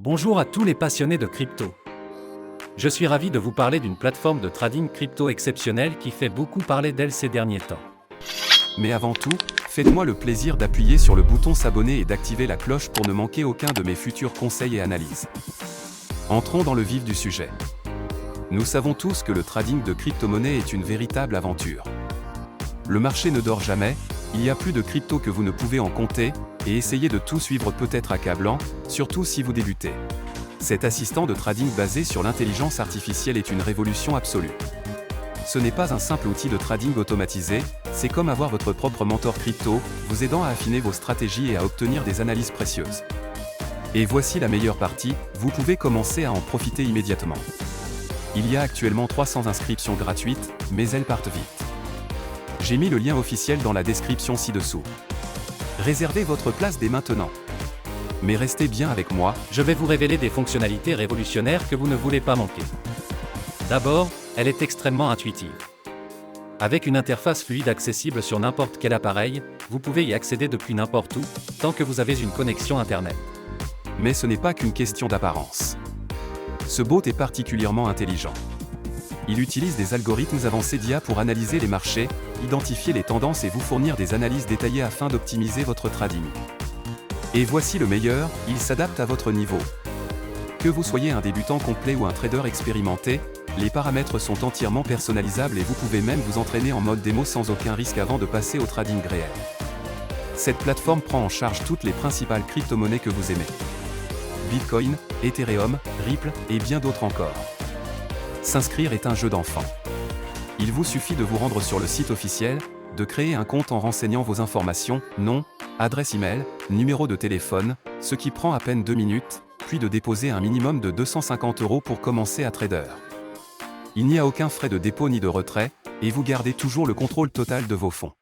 Bonjour à tous les passionnés de crypto. Je suis ravi de vous parler d'une plateforme de trading crypto exceptionnelle qui fait beaucoup parler d'elle ces derniers temps. Mais avant tout, faites-moi le plaisir d'appuyer sur le bouton s'abonner et d'activer la cloche pour ne manquer aucun de mes futurs conseils et analyses. Entrons dans le vif du sujet. Nous savons tous que le trading de crypto-monnaies est une véritable aventure. Le marché ne dort jamais, il y a plus de crypto que vous ne pouvez en compter, et essayer de tout suivre peut être accablant, surtout si vous débutez. Cet assistant de trading basé sur l'intelligence artificielle est une révolution absolue. Ce n'est pas un simple outil de trading automatisé, c'est comme avoir votre propre mentor crypto, vous aidant à affiner vos stratégies et à obtenir des analyses précieuses. Et voici la meilleure partie, vous pouvez commencer à en profiter immédiatement. Il y a actuellement 300 inscriptions gratuites, mais elles partent vite. J'ai mis le lien officiel dans la description ci-dessous. Réservez votre place dès maintenant. Mais restez bien avec moi, Je vais vous révéler des fonctionnalités révolutionnaires que vous ne voulez pas manquer. D'abord, elle est extrêmement intuitive. Avec une interface fluide accessible sur n'importe quel appareil, vous pouvez y accéder depuis n'importe où, tant que vous avez une connexion Internet. mais ce n'est pas qu'une question d'apparence. Ce bot est particulièrement intelligent. Il utilise des algorithmes avancés d'IA pour analyser les marchés, identifier les tendances et vous fournir des analyses détaillées afin d'optimiser votre trading. Et voici le meilleur, il s'adapte à votre niveau. Que vous soyez un débutant complet ou un trader expérimenté, les paramètres sont entièrement personnalisables et vous pouvez même vous entraîner en mode démo sans aucun risque avant de passer au trading réel. Cette plateforme prend en charge toutes les principales crypto-monnaies que vous aimez. Bitcoin, Ethereum, Ripple et bien d'autres encore. S'inscrire est un jeu d'enfant. Il vous suffit de vous rendre sur le site officiel, de créer un compte en renseignant vos informations, nom, adresse email, numéro de téléphone, ce qui prend à peine 2 minutes, puis de déposer un minimum de 250 € pour commencer à trader. Il n'y a aucun frais de dépôt ni de retrait, et vous gardez toujours le contrôle total de vos fonds.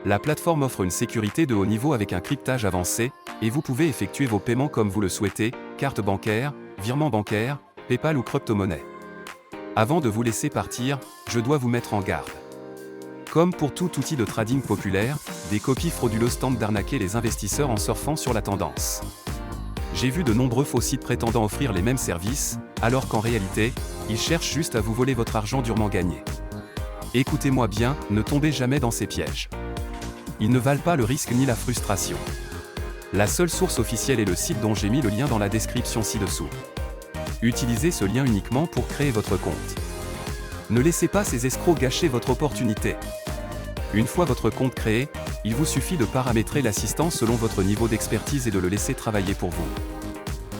La plateforme offre une sécurité de haut niveau avec un cryptage avancé, et vous pouvez effectuer vos paiements comme vous le souhaitez, carte bancaire, virement bancaire, PayPal ou crypto-monnaie. Avant de vous laisser partir, je dois vous mettre en garde. Comme pour tout outil de trading populaire, des copies frauduleuses tentent d'arnaquer les investisseurs en surfant sur la tendance. J'ai vu de nombreux faux sites prétendant offrir les mêmes services, alors qu'en réalité, ils cherchent juste à vous voler votre argent durement gagné. Écoutez-moi bien, ne tombez jamais dans ces pièges. Ils ne valent pas le risque ni la frustration. La seule source officielle est le site dont j'ai mis le lien dans la description ci-dessous. Utilisez ce lien uniquement pour créer votre compte. Ne laissez pas ces escrocs gâcher votre opportunité. Une fois votre compte créé, il vous suffit de paramétrer l'assistant selon votre niveau d'expertise et de le laisser travailler pour vous.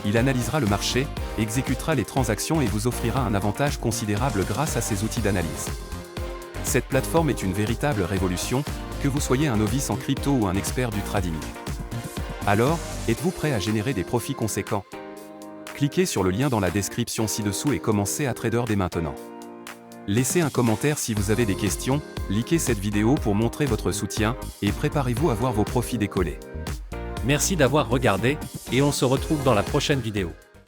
Il analysera le marché, exécutera les transactions et vous offrira un avantage considérable grâce à ses outils d'analyse. Cette plateforme est une véritable révolution, que vous soyez un novice en crypto ou un expert du trading. Alors, êtes-vous prêt à générer des profits conséquents ? Cliquez sur le lien dans la description ci-dessous et commencez à trader dès maintenant. Laissez un commentaire si vous avez des questions, likez cette vidéo pour montrer votre soutien, et préparez-vous à voir vos profits décoller. Merci d'avoir regardé, et on se retrouve dans la prochaine vidéo.